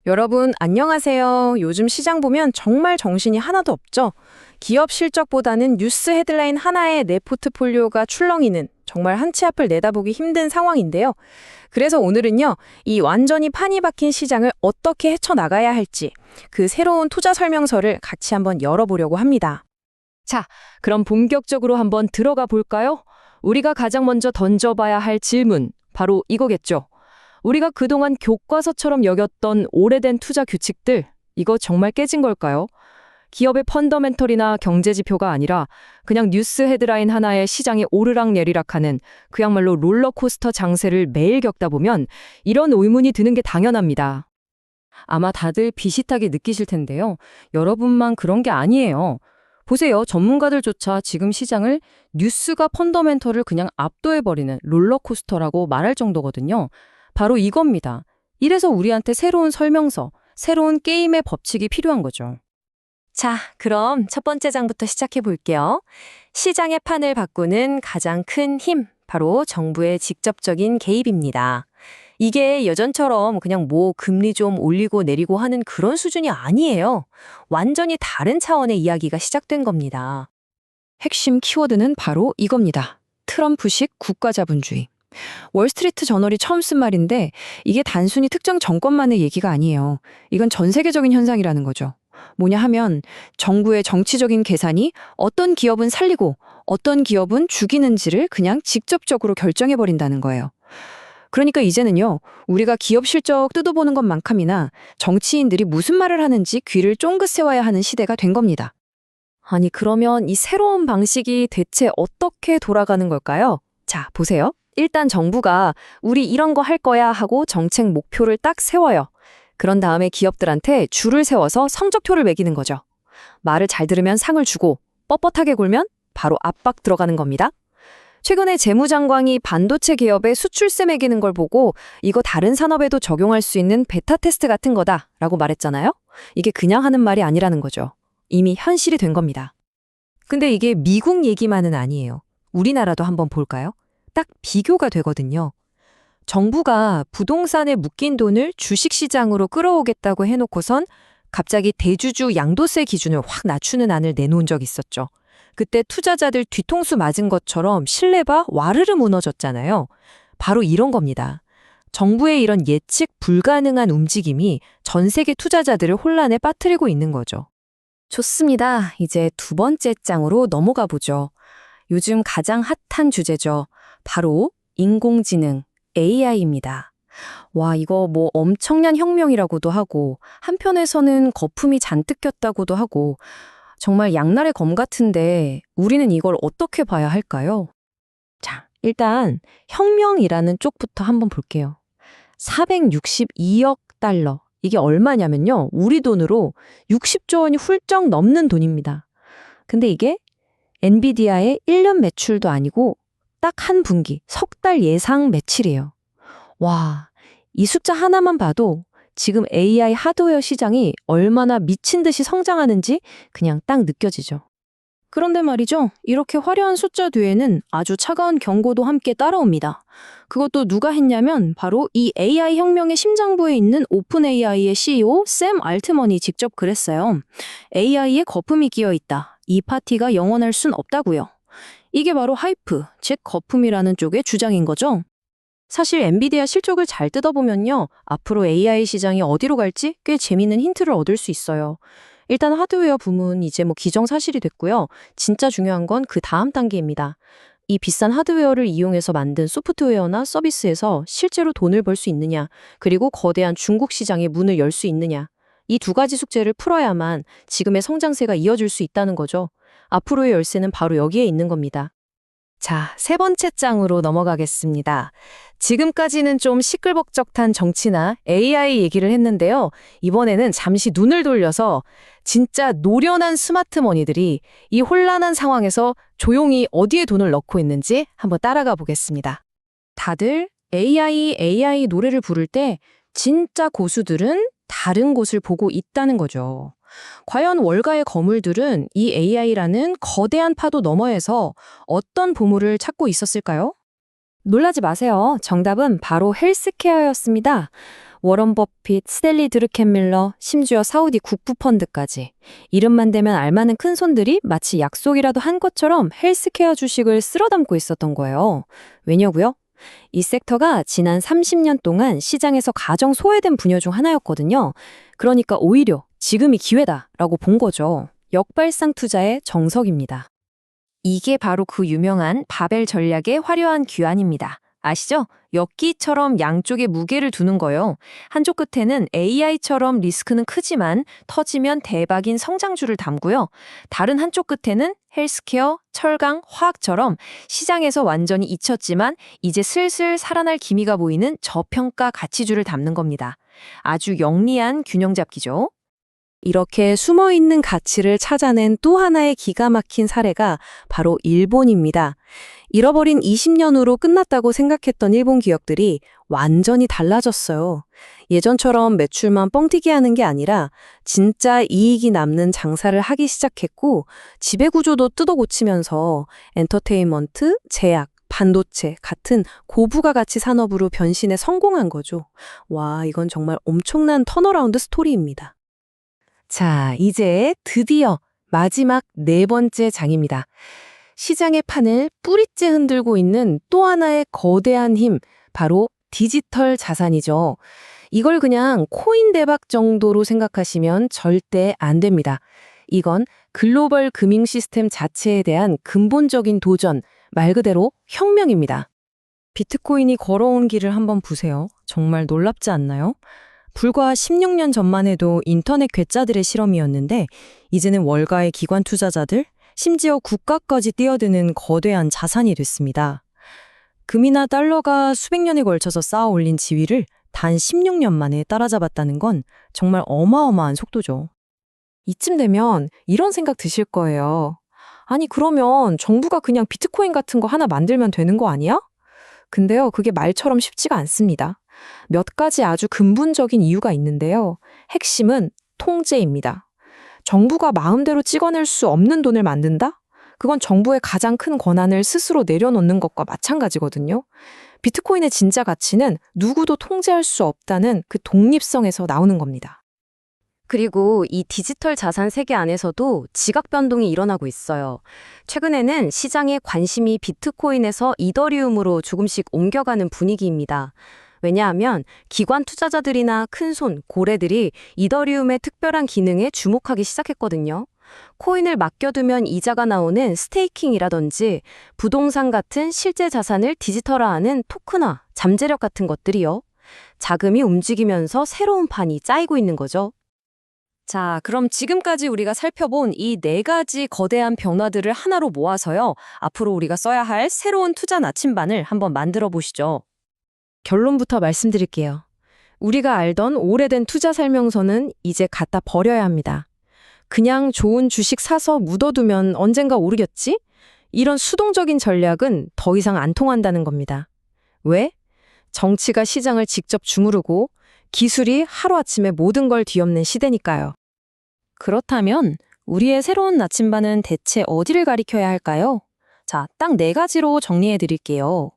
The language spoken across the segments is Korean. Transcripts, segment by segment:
여러분, 안녕하세요. 요즘 시장 보면 정말 정신이 하나도 없죠? 기업 실적보다는 뉴스 헤드라인 하나에 내 포트폴리오가 출렁이는 정말 한 치 앞을 내다보기 힘든 상황인데요. 그래서 오늘은요, 이 완전히 판이 박힌 시장을 어떻게 헤쳐나가야 할지 그 새로운 투자 설명서를 같이 한번 열어보려고 합니다. 자, 그럼 본격적으로 한번 들어가 볼까요? 우리가 가장 먼저 던져봐야 할 질문, 바로 이거겠죠. 우리가 그동안 교과서처럼 여겼던 오래된 투자 규칙들, 이거 정말 깨진 걸까요? 기업의 펀더멘털이나 경제 지표가 아니라 그냥 뉴스 헤드라인 하나에 시장이 오르락내리락하는 그야말로 롤러코스터 장세를 매일 겪다 보면 이런 의문이 드는 게 당연합니다. 아마 다들 비슷하게 느끼실 텐데요. 여러분만 그런 게 아니에요. 보세요. 전문가들조차 지금 시장을 뉴스가 펀더멘털을 그냥 압도해버리는 롤러코스터라고 말할 정도거든요. 바로 이겁니다. 이래서 우리한테 새로운 설명서, 새로운 게임의 법칙이 필요한 거죠. 자, 그럼 첫 번째 장부터 시작해 볼게요. 시장의 판을 바꾸는 가장 큰 힘, 바로 정부의 직접적인 개입입니다. 이게 예전처럼 그냥 뭐 금리 좀 올리고 내리고 하는 그런 수준이 아니에요. 완전히 다른 차원의 이야기가 시작된 겁니다. 핵심 키워드는 바로 이겁니다. 트럼프식 국가자본주의. 월스트리트 저널이 처음 쓴 말인데 이게 단순히 특정 정권만의 얘기가 아니에요. 이건 전 세계적인 현상이라는 거죠. 뭐냐 하면 정부의 정치적인 계산이 어떤 기업은 살리고 어떤 기업은 죽이는지를 그냥 직접적으로 결정해버린다는 거예요. 그러니까 이제는요, 우리가 기업 실적 뜯어보는 것만큼이나 정치인들이 무슨 말을 하는지 귀를 쫑긋 세워야 하는 시대가 된 겁니다. 아니, 그러면 이 새로운 방식이 대체 어떻게 돌아가는 걸까요? 자, 보세요. 일단 정부가 우리 이런 거 할 거야 하고 정책 목표를 딱 세워요. 그런 다음에 기업들한테 줄을 세워서 성적표를 매기는 거죠. 말을 잘 들으면 상을 주고 뻣뻣하게 굴면 바로 압박 들어가는 겁니다. 최근에 재무장관이 반도체 기업의 수출세 매기는 걸 보고 이거 다른 산업에도 적용할 수 있는 베타 테스트 같은 거다라고 말했잖아요. 이게 그냥 하는 말이 아니라는 거죠. 이미 현실이 된 겁니다. 근데 이게 미국 얘기만은 아니에요. 우리나라도 한번 볼까요? 딱 비교가 되거든요. 정부가 부동산에 묶인 돈을 주식시장으로 끌어오겠다고 해놓고선 갑자기 대주주 양도세 기준을 확 낮추는 안을 내놓은 적 있었죠. 그때 투자자들 뒤통수 맞은 것처럼 신뢰가 와르르 무너졌잖아요. 바로 이런 겁니다. 정부의 이런 예측 불가능한 움직임이 전 세계 투자자들을 혼란에 빠뜨리고 있는 거죠. 좋습니다. 이제 두 번째 장으로 넘어가 보죠. 요즘 가장 핫한 주제죠. 바로 인공지능, AI입니다. 와, 이거 뭐 엄청난 혁명이라고도 하고 한편에서는 거품이 잔뜩 꼈다고도 하고 정말 양날의 검 같은데 우리는 이걸 어떻게 봐야 할까요? 자, 일단 혁명이라는 쪽부터 한번 볼게요. 462억 달러. 이게 얼마냐면요. 우리 돈으로 60조 원이 훌쩍 넘는 돈입니다. 근데 이게 엔비디아의 1년 매출도 아니고 딱 한 분기, 석 달 예상 매출이에요. 와, 이 숫자 하나만 봐도 지금 AI 하드웨어 시장이 얼마나 미친 듯이 성장하는지 그냥 딱 느껴지죠. 그런데 말이죠. 이렇게 화려한 숫자 뒤에는 아주 차가운 경고도 함께 따라옵니다. 그것도 누가 했냐면 바로 이 AI 혁명의 심장부에 있는 오픈 AI의 CEO 샘 알트먼이 직접 그랬어요. AI에 거품이 끼어 있다. 이 파티가 영원할 순 없다고요. 이게 바로 하이프, 즉 거품이라는 쪽의 주장인 거죠. 사실 엔비디아 실적을 잘 뜯어보면요. 앞으로 AI 시장이 어디로 갈지 꽤 재미있는 힌트를 얻을 수 있어요. 일단 하드웨어 부문 이제 뭐 기정사실이 됐고요. 진짜 중요한 건 그 다음 단계입니다. 이 비싼 하드웨어를 이용해서 만든 소프트웨어나 서비스에서 실제로 돈을 벌 수 있느냐, 그리고 거대한 중국 시장의 문을 열 수 있느냐. 이 두 가지 숙제를 풀어야만 지금의 성장세가 이어질 수 있다는 거죠. 앞으로의 열쇠는 바로 여기에 있는 겁니다. 자, 세 번째 장으로 넘어가겠습니다. 지금까지는 좀 시끌벅적한 정치나 AI 얘기를 했는데요. 이번에는 잠시 눈을 돌려서 진짜 노련한 스마트머니들이 이 혼란한 상황에서 조용히 어디에 돈을 넣고 있는지 한번 따라가 보겠습니다. 다들 AI 노래를 부를 때 진짜 고수들은 다른 곳을 보고 있다는 거죠. 과연 월가의 거물들은 이 AI라는 거대한 파도 너머에서 어떤 보물을 찾고 있었을까요? 놀라지 마세요. 정답은 바로 헬스케어였습니다. 워런 버핏, 스탠리 드르켄밀러, 심지어 사우디 국부펀드까지. 이름만 대면 알만한 큰 손들이 마치 약속이라도 한 것처럼 헬스케어 주식을 쓸어 담고 있었던 거예요. 왜냐고요? 이 섹터가 지난 30년 동안 시장에서 가장 소외된 분야 중 하나였거든요. 그러니까 오히려 지금이 기회다라고 본 거죠. 역발상 투자의 정석입니다. 이게 바로 그 유명한 바벨 전략의 화려한 귀환입니다. 아시죠? 엽기처럼 양쪽에 무게를 두는 거요. 한쪽 끝에는 AI처럼 리스크는 크지만 터지면 대박인 성장주를 담고요. 다른 한쪽 끝에는 헬스케어, 철강, 화학처럼 시장에서 완전히 잊혔지만 이제 슬슬 살아날 기미가 보이는 저평가 가치주를 담는 겁니다. 아주 영리한 균형 잡기죠. 이렇게 숨어있는 가치를 찾아낸 또 하나의 기가 막힌 사례가 바로 일본입니다. 잃어버린 20년 후로 끝났다고 생각했던 일본 기업들이 완전히 달라졌어요. 예전처럼 매출만 뻥튀기 하는 게 아니라 진짜 이익이 남는 장사를 하기 시작했고 지배구조도 뜯어고치면서 엔터테인먼트, 제약, 반도체 같은 고부가 가치 산업으로 변신에 성공한 거죠. 와, 이건 정말 엄청난 턴어라운드 스토리입니다. 자, 이제 드디어 마지막 네 번째 장입니다. 시장의 판을 뿌리째 흔들고 있는 또 하나의 거대한 힘, 바로 디지털 자산이죠. 이걸 그냥 코인 대박 정도로 생각하시면 절대 안 됩니다. 이건 글로벌 금융 시스템 자체에 대한 근본적인 도전, 말 그대로 혁명입니다. 비트코인이 걸어온 길을 한번 보세요. 정말 놀랍지 않나요? 불과 16년 전만 해도 인터넷 괴짜들의 실험이었는데 이제는 월가의 기관 투자자들, 심지어 국가까지 뛰어드는 거대한 자산이 됐습니다. 금이나 달러가 수백 년에 걸쳐서 쌓아 올린 지위를 단 16년 만에 따라잡았다는 건 정말 어마어마한 속도죠. 이쯤 되면 이런 생각 드실 거예요. 아니, 그러면 정부가 그냥 비트코인 같은 거 하나 만들면 되는 거 아니야? 근데요, 그게 말처럼 쉽지가 않습니다. 몇 가지 아주 근본적인 이유가 있는데요. 핵심은 통제입니다. 정부가 마음대로 찍어낼 수 없는 돈을 만든다? 그건 정부의 가장 큰 권한을 스스로 내려놓는 것과 마찬가지거든요. 비트코인의 진짜 가치는 누구도 통제할 수 없다는 그 독립성에서 나오는 겁니다. 그리고 이 디지털 자산 세계 안에서도 지각 변동이 일어나고 있어요. 최근에는 시장의 관심이 비트코인에서 이더리움으로 조금씩 옮겨가는 분위기입니다. 왜냐하면 기관 투자자들이나 큰손, 고래들이 이더리움의 특별한 기능에 주목하기 시작했거든요. 코인을 맡겨두면 이자가 나오는 스테이킹이라든지 부동산 같은 실제 자산을 디지털화하는 토큰화, 잠재력 같은 것들이요. 자금이 움직이면서 새로운 판이 짜이고 있는 거죠. 자, 그럼 지금까지 우리가 살펴본 이 네 가지 거대한 변화들을 하나로 모아서요. 앞으로 우리가 써야 할 새로운 투자 나침반을 한번 만들어 보시죠. 결론부터 말씀드릴게요. 우리가 알던 오래된 투자 설명서는 이제 갖다 버려야 합니다. 그냥 좋은 주식 사서 묻어두면 언젠가 오르겠지? 이런 수동적인 전략은 더 이상 안 통한다는 겁니다. 왜? 정치가 시장을 직접 주무르고 기술이 하루아침에 모든 걸 뒤엎는 시대니까요. 그렇다면 우리의 새로운 나침반은 대체 어디를 가리켜야 할까요? 자, 딱 네 가지로 정리해 드릴게요.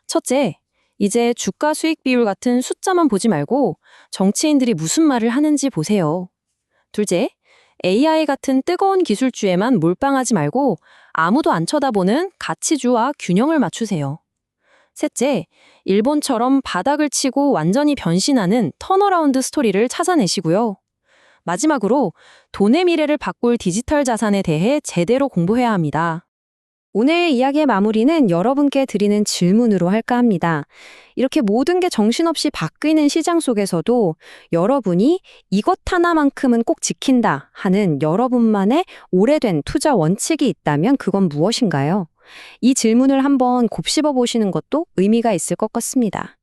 첫째, 이제 주가 수익 비율 같은 숫자만 보지 말고 정치인들이 무슨 말을 하는지 보세요. 둘째, AI 같은 뜨거운 기술주에만 몰빵하지 말고 아무도 안 쳐다보는 가치주와 균형을 맞추세요. 셋째, 일본처럼 바닥을 치고 완전히 변신하는 턴어라운드 스토리를 찾아내시고요. 마지막으로 돈의 미래를 바꿀 디지털 자산에 대해 제대로 공부해야 합니다. 오늘 이야기의 마무리는 여러분께 드리는 질문으로 할까 합니다. 이렇게 모든 게 정신없이 바뀌는 시장 속에서도 여러분이 이것 하나만큼은 꼭 지킨다 하는 여러분만의 오래된 투자 원칙이 있다면 그건 무엇인가요? 이 질문을 한번 곱씹어 보시는 것도 의미가 있을 것 같습니다.